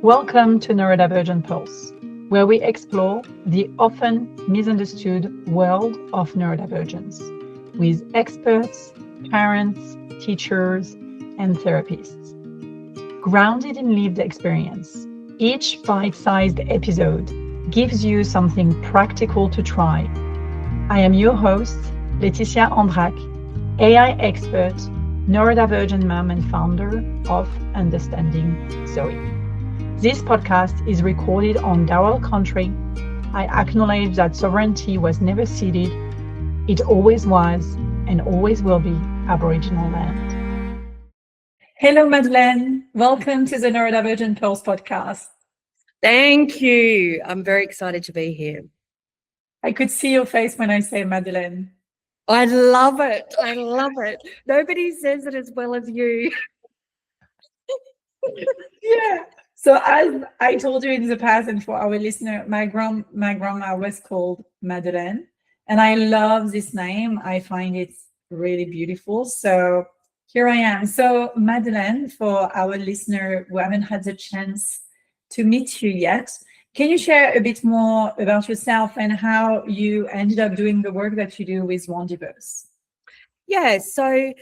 Welcome to Neurodivergent Pulse, where we explore the often misunderstood world of neurodivergence with experts, parents, teachers, and therapists. Grounded in lived experience, each bite-sized episode gives you something practical to try. I am your host, Laetitia, AI expert, neurodivergent mom and founder of Understanding Zoe. This podcast is recorded on Daryl country. I acknowledge that sovereignty was never ceded. It always was and always will be Aboriginal land. Hello, Madeleine. Welcome to the Neurodivergent Pulse podcast. Thank you. I'm very excited to be here. I could see your face when I say Madeleine. I love it. I love it. Nobody says it as well as you. Yeah. So as I told you in the past, and for our listener, my grandma was called Madeleine, and I love this name. I find it really beautiful. So here I am. So Madeleine, for our listener who haven't had the chance to meet you yet, can you share a bit more about yourself and how you ended up doing the work that you do with Wondiverse? Yeah, so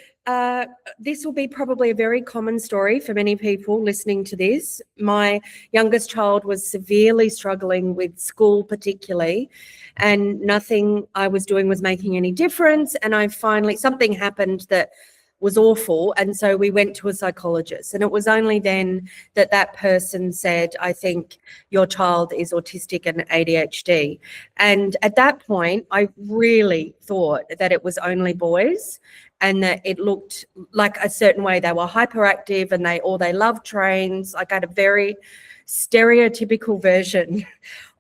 this will be probably a very common story for many people listening to this. My youngest child was severely struggling with school particularly, and nothing I was doing was making any difference. And something happened that was awful. And so we went to a psychologist, and it was only then that person said, I think your child is autistic and ADHD. And at that point, I really thought that it was only boys and that it looked like a certain way. They were hyperactive and they loved trains. Like I had a very stereotypical version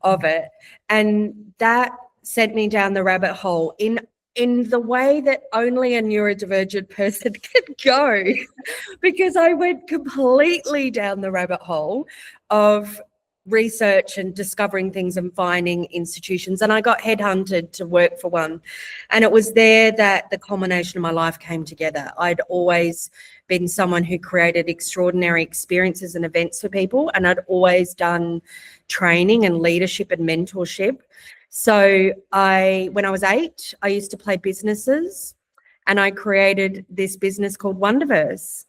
of it. And that sent me down the rabbit hole in the way that only a neurodivergent person can go, because I went completely down the rabbit hole of research and discovering things and finding institutions. And I got headhunted to work for one. And it was there that the culmination of my life came together. I'd always been someone who created extraordinary experiences and events for people. And I'd always done training and leadership and mentorship. So when I was 8, I used to play businesses, and I created this business called Wondiverse.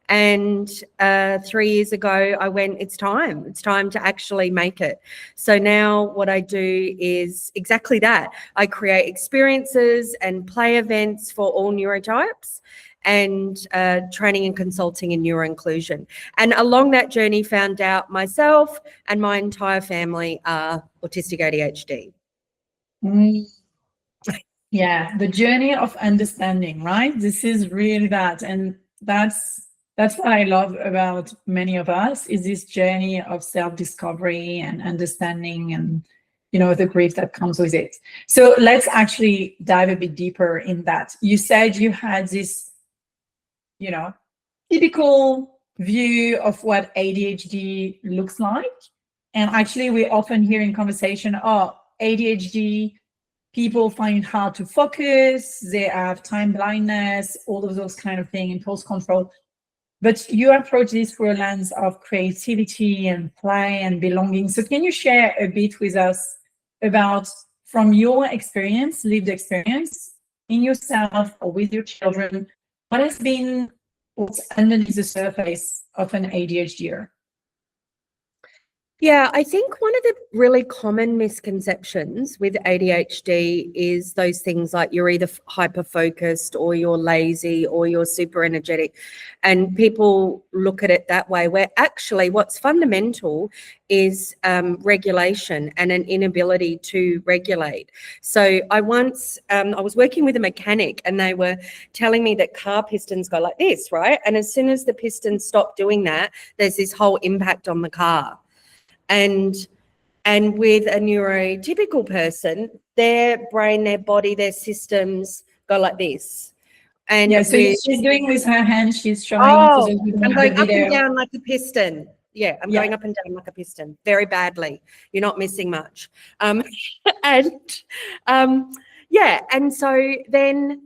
And 3 years ago, I went, it's time to actually make it. So now what I do is exactly that. I create experiences and play events for all neurotypes, and training and consulting in neuroinclusion. And along that journey, found out myself and my entire family are autistic ADHD. Yeah, the journey of understanding, right? This is really that. And that's what I love about many of us, is this journey of self-discovery and understanding and, the grief that comes with it. So let's actually dive a bit deeper in that. You said you had this, typical view of what ADHD looks like. And actually we often hear in conversation, ADHD, people find it hard to focus, they have time blindness, all of those kind of things, impulse control. But you approach this through a lens of creativity and play and belonging. So can you share a bit with us about, from your experience, lived experience, in yourself or with your children, what has been what's underneath the surface of an ADHDer? Yeah, I think one of the really common misconceptions with ADHD is those things like you're either hyper-focused or you're lazy or you're super energetic. And people look at it that way, where actually what's fundamental is regulation and an inability to regulate. So I was working with a mechanic, and they were telling me that car pistons go like this, right? And as soon as the pistons stop doing that, there's this whole impact on the car. And with a neurotypical person, their brain, their body, their systems go like this. And yeah, so she's doing with her hand, she's showing. I'm going up and down like a piston. Yeah, I'm going up and down like a piston very badly. You're not missing much. And so then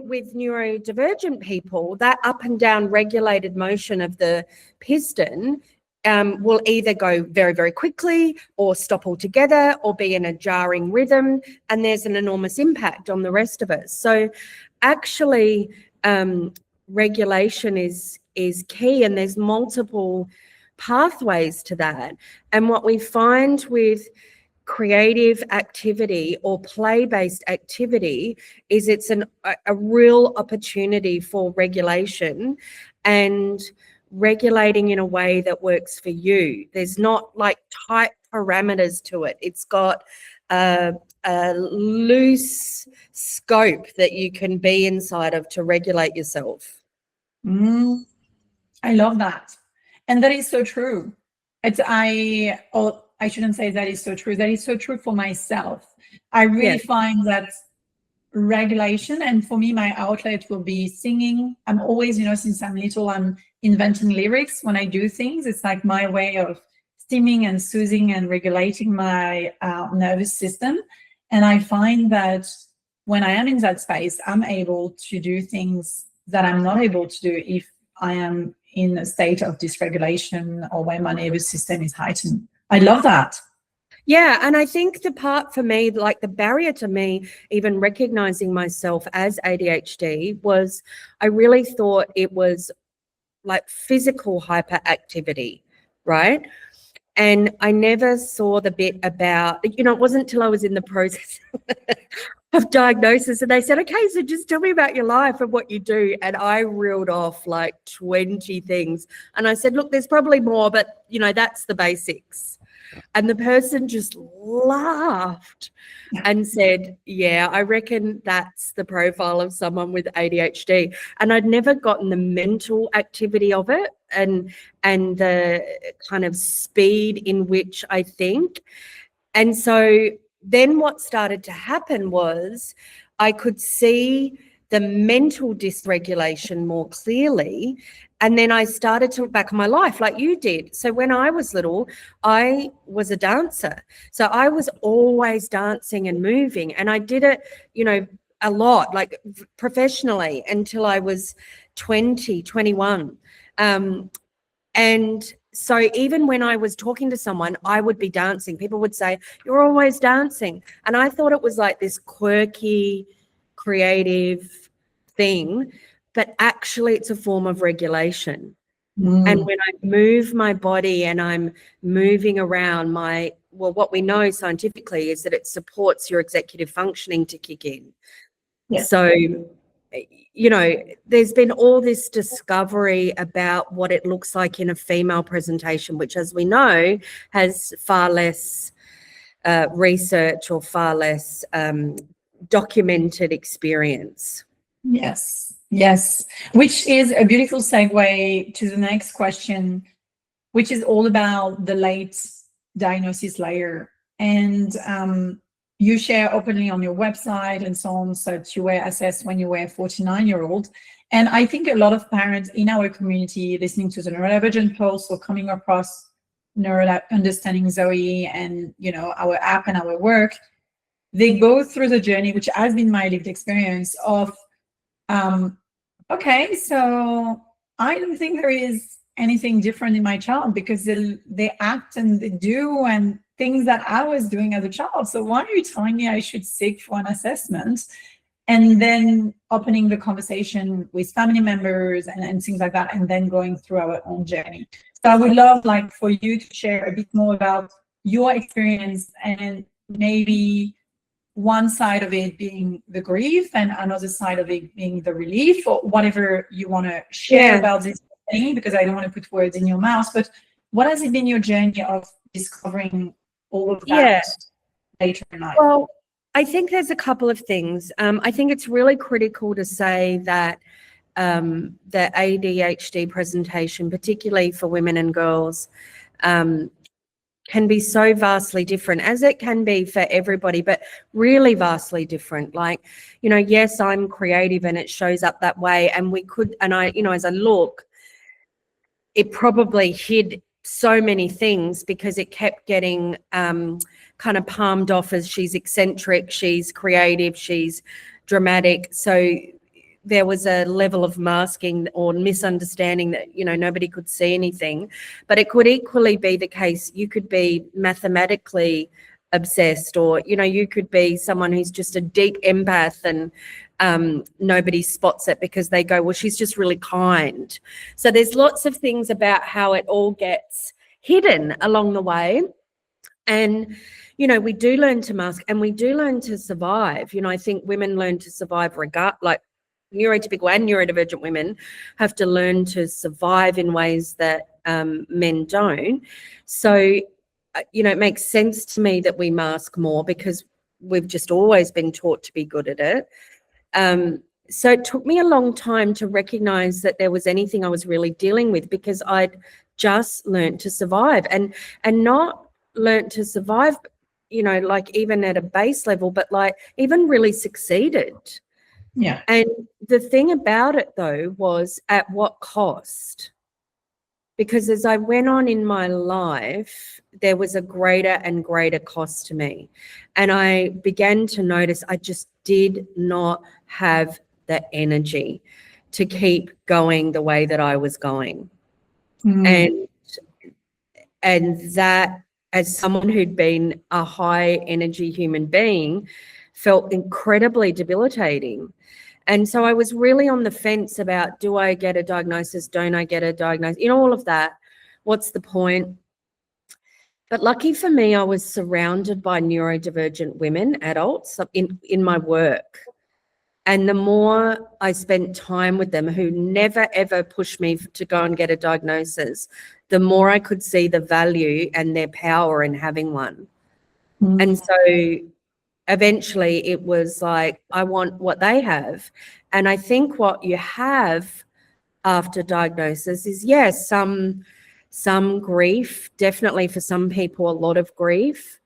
with neurodivergent people, that up and down regulated motion of the piston will either go very, very quickly or stop altogether or be in a jarring rhythm, and there's an enormous impact on the rest of us. So actually, regulation is key, and there's multiple pathways to that. And what we find with creative activity or play-based activity is it's a real opportunity for regulation and regulating in a way that works for you. There's not like tight parameters to it. It's got a loose scope that you can be inside of to regulate yourself. I love that. And that is so true. I shouldn't say that is so true. That is so true for myself. I really find that regulation, and for me, my outlet will be singing. I'm always, since I'm little, I'm inventing lyrics when I do things. It's like my way of stimming and soothing and regulating my nervous system. And I find that when I am in that space, I'm able to do things that I'm not able to do if I am in a state of dysregulation or when my nervous system is heightened. I love that. Yeah, and I think the part for me, like the barrier to me even recognizing myself as ADHD, was I really thought it was like physical hyperactivity, right? And I never saw the bit about, it wasn't until I was in the process of diagnosis and they said, okay, so just tell me about your life and what you do. And I reeled off like 20 things. And I said, look, there's probably more, but that's the basics. And the person just laughed and said, yeah, I reckon that's the profile of someone with ADHD. And I'd never gotten the mental activity of it and the kind of speed in which I think. And so then what started to happen was I could see the mental dysregulation more clearly. And then I started to look back on my life like you did. So when I was little, I was a dancer. So I was always dancing and moving. And I did it, a lot, like professionally until I was 20, 21. And so even when I was talking to someone, I would be dancing. People would say, you're always dancing. And I thought it was like this quirky, creative thing, but actually it's a form of regulation. And when I move my body and I'm moving around what we know scientifically is that it supports your executive functioning to kick in. Yes. So, there's been all this discovery about what it looks like in a female presentation, which, as we know, has far less research or far less documented experience. Yes, which is a beautiful segue to the next question, which is all about the late diagnosis layer. And you share openly on your website and so on, so that you were assessed when you were a 49-year-old. And I think a lot of parents in our community listening to the Neurodivergent Pulse or coming across Understanding Zoe and, our app and our work, they go through the journey, which has been my lived experience of, okay, so I don't think there is anything different in my child because they act and they do and things that I was doing as a child. So why are you telling me I should seek for an assessment? And then opening the conversation with family members and things like that, and then going through our own journey. So I would love for you to share a bit more about your experience and maybe one side of it being the grief and another side of it being the relief, or whatever you want to share about this thing, because I don't want to put words in your mouth, but what has it been your journey of discovering all of that later in life? Well, I think there's a couple of things. I think it's really critical to say that the ADHD presentation, particularly for women and girls, can be so vastly different, as it can be for everybody, but really vastly different. Like, yes, I'm creative and it shows up that way. And as I look, it probably hid so many things because it kept getting kind of palmed off as she's eccentric, she's creative, she's dramatic. So there was a level of masking or misunderstanding that, you know, nobody could see anything. But it could equally be the case, you could be mathematically obsessed, or, you know, you could be someone who's just a deep empath and nobody spots it because they go, well, she's just really kind. So there's lots of things about how it all gets hidden along the way. And, you know, we do learn to mask and we do learn to survive. You know, I think women learn to survive like neurotypical and neurodivergent women have to learn to survive in ways that men don't. So, you know, it makes sense to me that we mask more because we've just always been taught to be good at it. So it took me a long time to recognize that there was anything I was really dealing with, because I'd just learned to survive and not learnt to survive, you know, like even at a base level, but like even really succeeded. Yeah. And the thing about it though was at what cost? Because as I went on in my life, there was a greater and greater cost to me. And I began to notice I just did not have the energy to keep going the way that I was going. And that, as someone who'd been a high energy human being, felt incredibly debilitating. And so I was really on the fence about, do I get a diagnosis? Don't I get a diagnosis? You know, all of that. What's the point? But lucky for me, I was surrounded by neurodivergent women, adults, in my work. And the more I spent time with them, who never, ever pushed me to go and get a diagnosis, the more I could see the value and their power in having one. And so eventually it was like, I want what they have. And I think what you have after diagnosis is, yes, some grief, definitely for some people, a lot of grief.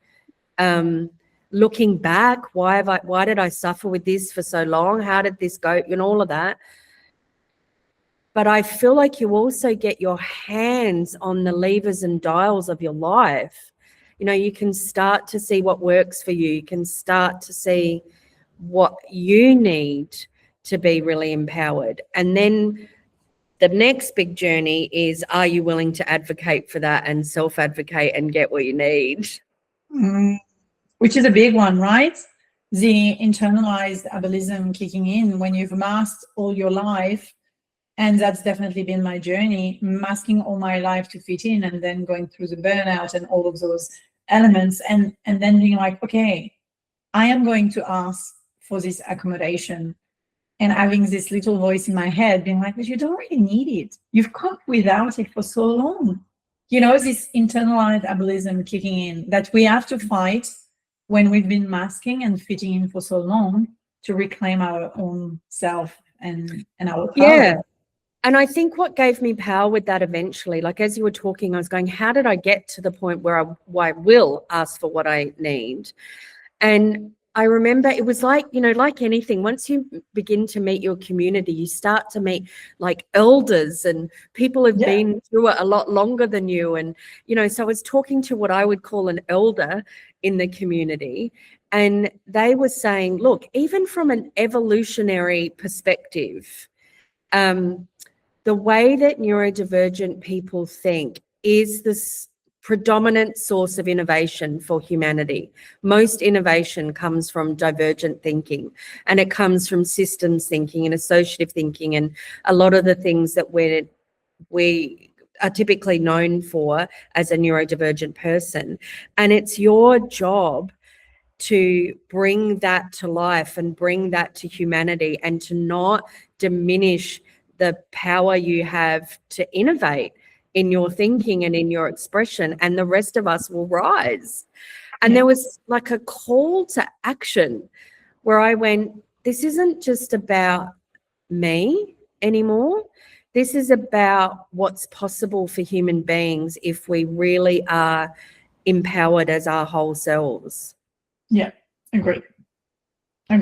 Looking back, why did I suffer with this for so long? How did this go? You know, all of that. But I feel like you also get your hands on the levers and dials of your life. You know, you can start to see what works for you. You can start to see what you need to be really empowered. And then the next big journey is, are you willing to advocate for that and self-advocate and get what you need? Which is a big one, right? The internalized ableism kicking in when you've masked all your life. And that's definitely been my journey, masking all my life to fit in, and then going through the burnout and all of those elements, and then being like, okay, I am going to ask for this accommodation, and having this little voice in my head being like, but you don't really need it. You've coped without it for so long. You know, this internalized ableism kicking in that we have to fight when we've been masking and fitting in for so long to reclaim our own self and our power. Yeah. And I think what gave me power with that eventually, like as you were talking, I was going, how did I get to the point where I will ask for what I need? And I remember it was like, you know, like anything, once you begin to meet your community, you start to meet like elders and people who've been through it a lot longer than you. And, you know, so I was talking to what I would call an elder in the community, and they were saying, look, even from an evolutionary perspective, the way that neurodivergent people think is this predominant source of innovation for humanity. Most innovation comes from divergent thinking, and it comes from systems thinking and associative thinking, and a lot of the things that we are typically known for as a neurodivergent person. And it's your job to bring that to life and bring that to humanity, and to not diminish the power you have to innovate in your thinking and in your expression, and the rest of us will rise. And there was like a call to action where I went, this isn't just about me anymore. This is about what's possible for human beings if we really are empowered as our whole selves. Yeah, agree. I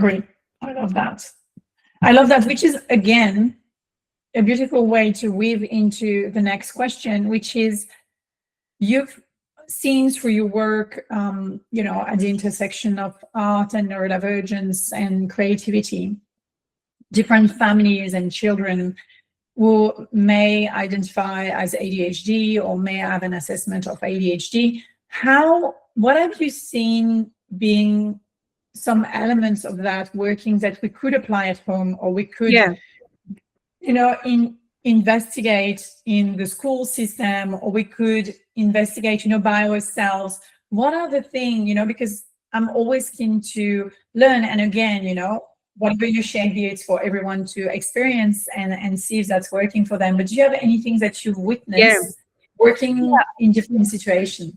love that. Which is, again, a beautiful way to weave into the next question, which is, you've seen through your work, you know, at the intersection of art and neurodivergence and creativity, different families and children who may identify as ADHD or may have an assessment of ADHD. What have you seen being some elements of that working that we could apply at home, or we could, investigate in the school system, or we could investigate, by ourselves? What are the things, because I'm always keen to learn. And again, whatever you share here, it's for everyone to experience and see if that's working for them. But do you have anything that you've witnessed working in different situations?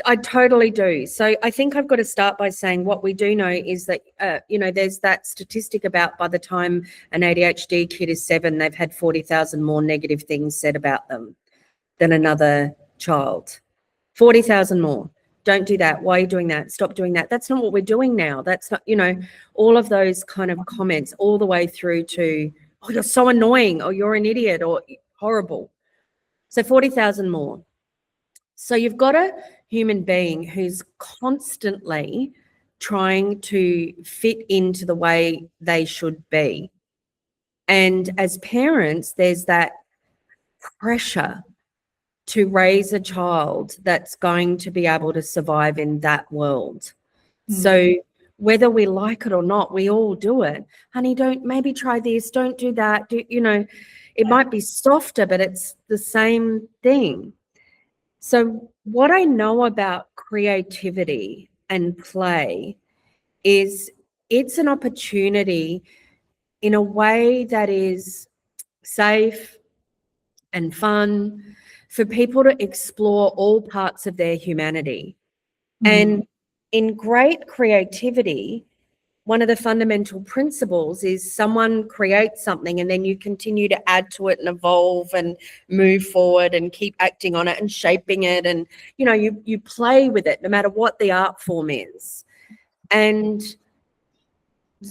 I totally do. So I think I've got to start by saying what we do know is that, there's that statistic about by the time an ADHD kid is 7, they've had 40,000 more negative things said about them than another child. 40,000 more. Don't do that. Why are you doing that? Stop doing that. That's not what we're doing now. That's not, all of those kind of comments all the way through to, oh, you're so annoying, or you're an idiot, or horrible. So 40,000 more. So you've got a human being who's constantly trying to fit into the way they should be. And as parents, there's that pressure to raise a child that's going to be able to survive in that world. So whether we like it or not, we all do it. Honey, maybe try this, don't do that. It might be softer, but it's the same thing. So what I know about creativity and play is it's an opportunity in a way that is safe and fun for people to explore all parts of their humanity. And in great creativity, one of the fundamental principles is someone creates something and then you continue to add to it and evolve and move forward and keep acting on it and shaping it. And, you play with it no matter what the art form is. And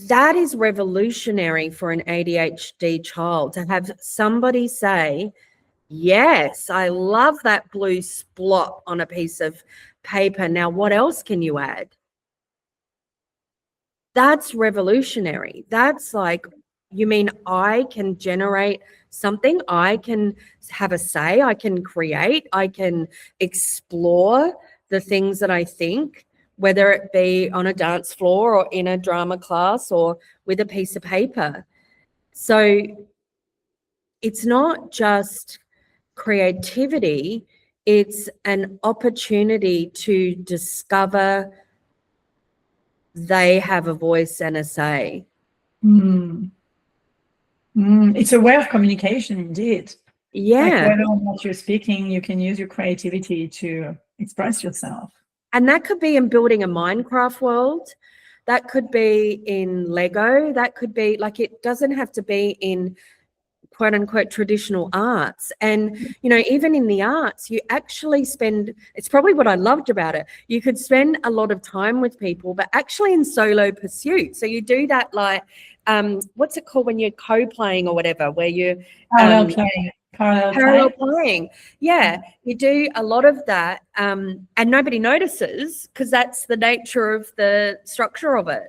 that is revolutionary for an ADHD child, to have somebody say, yes, I love that blue splot on a piece of paper. Now, what else can you add? That's revolutionary. That's like, you mean I can generate something? I can have a say. I can create. I can explore the things that I think, whether it be on a dance floor or in a drama class or with a piece of paper. So it's not just creativity, it's an opportunity to discover they have a voice and a say. It's a way of communication indeed. Yeah. Like whether or not you're speaking, you can use your creativity to express yourself. And that could be in building a Minecraft world. That could be in Lego. That could be like, it doesn't have to be in quote unquote traditional arts. And, even in the arts, you actually spend, it's probably what I loved about it. You could spend a lot of time with people, but actually in solo pursuit. So you do that like, what's it called when you're co-playing or whatever, where you parallel playing. Yeah, you do a lot of that, and nobody notices because that's the nature of the structure of it.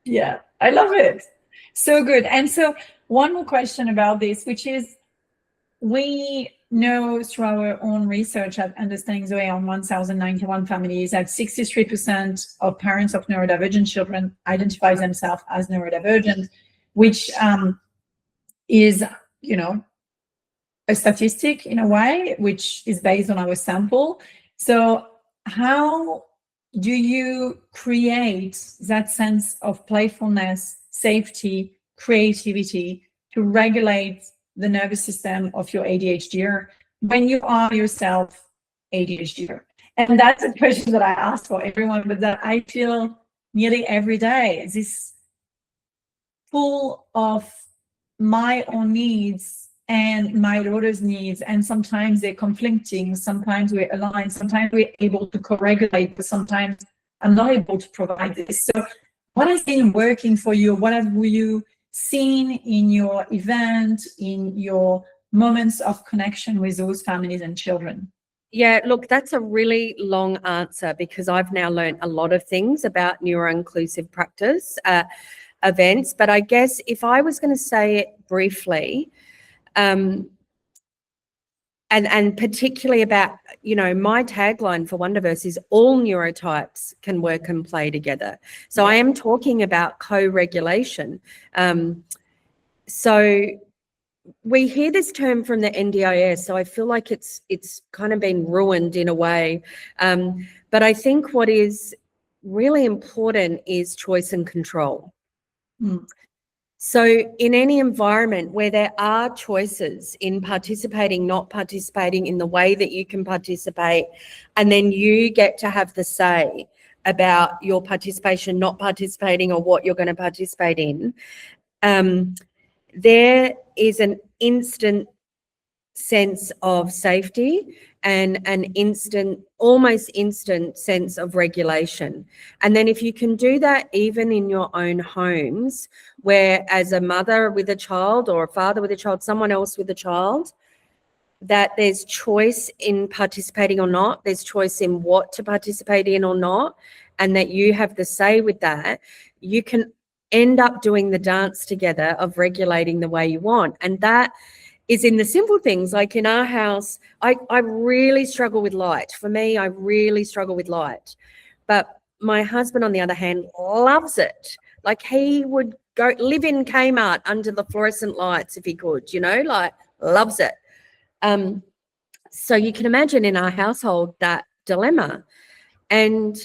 Yeah, I love it. So good. And so one more question about this, which is, we know through our own research at Understanding Zoe on 1,091 families that 63% of parents of neurodivergent children identify themselves as neurodivergent, which is, a statistic in a way, which is based on our sample. So how do you create that sense of playfulness, safety, creativity to regulate the nervous system of your ADHDer when you are yourself ADHDer? And that's a question that I ask for everyone, but that I feel nearly every day, this full of my own needs and my daughter's needs, and sometimes they're conflicting, sometimes we're aligned, sometimes we're able to co-regulate, but sometimes I'm not able to provide this. So what has been working for you? What have you seen in your event, in your moments of connection with those families and children? Yeah, look, that's a really long answer because I've now learned a lot of things about neuro-inclusive practice. events. But I guess if I was going to say it briefly, and particularly about, you know, my tagline for Wondiverse is all neurotypes can work and play together. So I am talking about co-regulation. So we hear this term from the NDIS, so I feel like it's kind of been ruined in a way. But I think what is really important is choice and control. So in any environment where there are choices in participating, not participating, in the way that you can participate, and then you get to have the say about your participation, not participating, or what you're going to participate in, there is an instant sense of safety and an almost instant sense of regulation. And then if you can do that even in your own homes, where as a mother with a child or a father with a child, someone else with a child, that there's choice in participating or not, there's choice in what to participate in or not, and that you have the say with that, you can end up doing the dance together of regulating the way you want. And that is in the simple things, like in our house, I really struggle with light. For me, I really struggle with light. But my husband, on the other hand, loves it. Like he would go live in Kmart under the fluorescent lights if he could, you know, like loves it. So you can imagine in our household that dilemma. And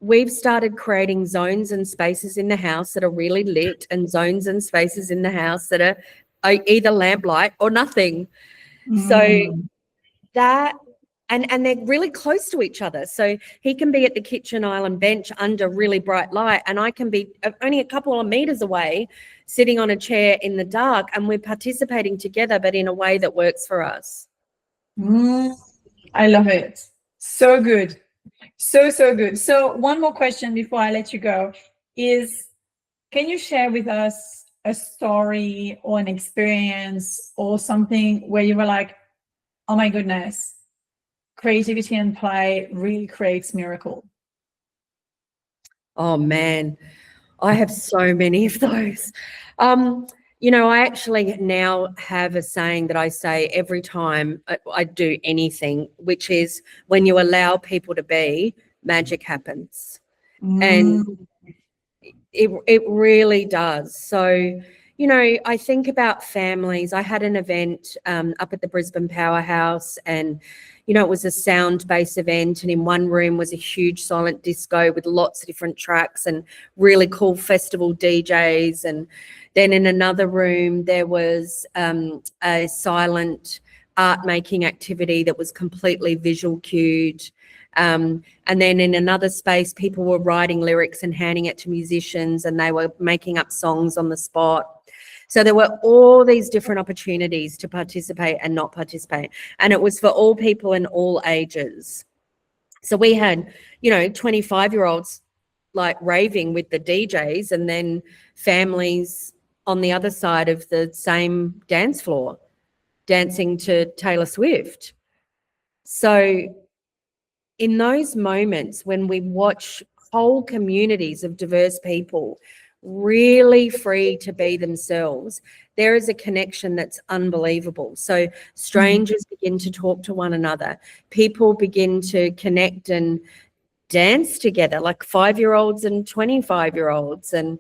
we've started creating zones and spaces in the house that are really lit, and zones and spaces in the house that are either lamplight or nothing. So that, and they're really close to each other. So he can be at the kitchen island bench under really bright light, and I can be only a couple of meters away sitting on a chair in the dark, and we're participating together, but in a way that works for us. I love it. So good. So good. So one more question before I let you go is, can you share with us a story or an experience or something where you were like, oh my goodness, creativity and play really creates miracle? Oh man, I have so many of those. You know, I actually now have a saying that I say every time I do anything, which is, when you allow people to be, magic happens. And it really does. So, you know, I think about families. I had an event up at the Brisbane Powerhouse, and, you know, it was a sound-based event, and in one room was a huge silent disco with lots of different tracks and really cool festival DJs. And then in another room, there was a silent art-making activity that was completely visual cued. And then in another space, people were writing lyrics and handing it to musicians, and they were making up songs on the spot. So there were all these different opportunities to participate and not participate. And it was for all people in all ages. So we had, you know, 25-year-olds like raving with the DJs, and then families on the other side of the same dance floor dancing to Taylor Swift. So in those moments when we watch whole communities of diverse people really free to be themselves, there is a connection that's unbelievable. So strangers begin to talk to one another. People begin to connect and dance together, like 5-year-olds and 25-year-olds. And,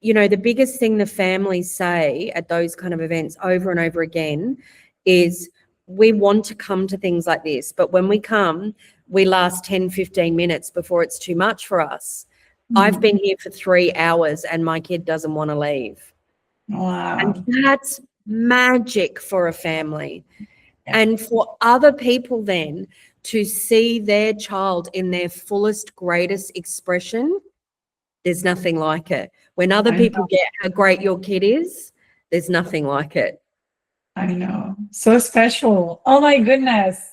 you know, the biggest thing the families say at those kind of events over and over again is, we want to come to things like this, but when we come, we last 10, 15 minutes before it's too much for us. I've been here for 3 hours and my kid doesn't want to leave. Wow. And that's magic for a family. And for other people then to see their child in their fullest, greatest expression, there's nothing like it. When other people get how great your kid is, there's nothing like it. I know. So special. Oh my goodness.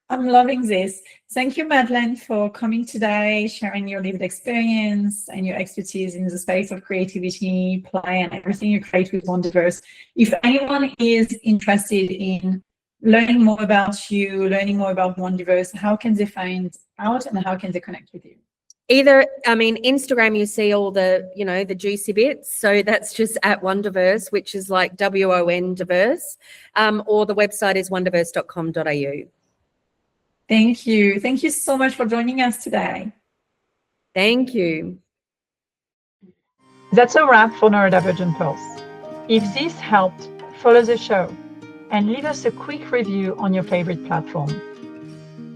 I'm loving this. Thank you, Madeleine, for coming today, sharing your lived experience and your expertise in the space of creativity, play, and everything you create with Wondiverse. If anyone is interested in learning more about you, learning more about Wondiverse, how can they find out and how can they connect with you? Instagram, you see all the, the juicy bits. So that's just at Wondiverse, which is like WON-diverse, or the website is wondiverse.com.au. Thank you. Thank you so much for joining us today. Thank you. That's a wrap for Neurodivergent Pulse. If this helped, follow the show and leave us a quick review on your favorite platform.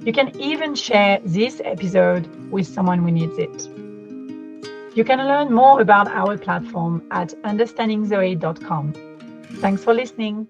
You can even share this episode with someone who needs it. You can learn more about our platform at understandingzoe.com. Thanks for listening.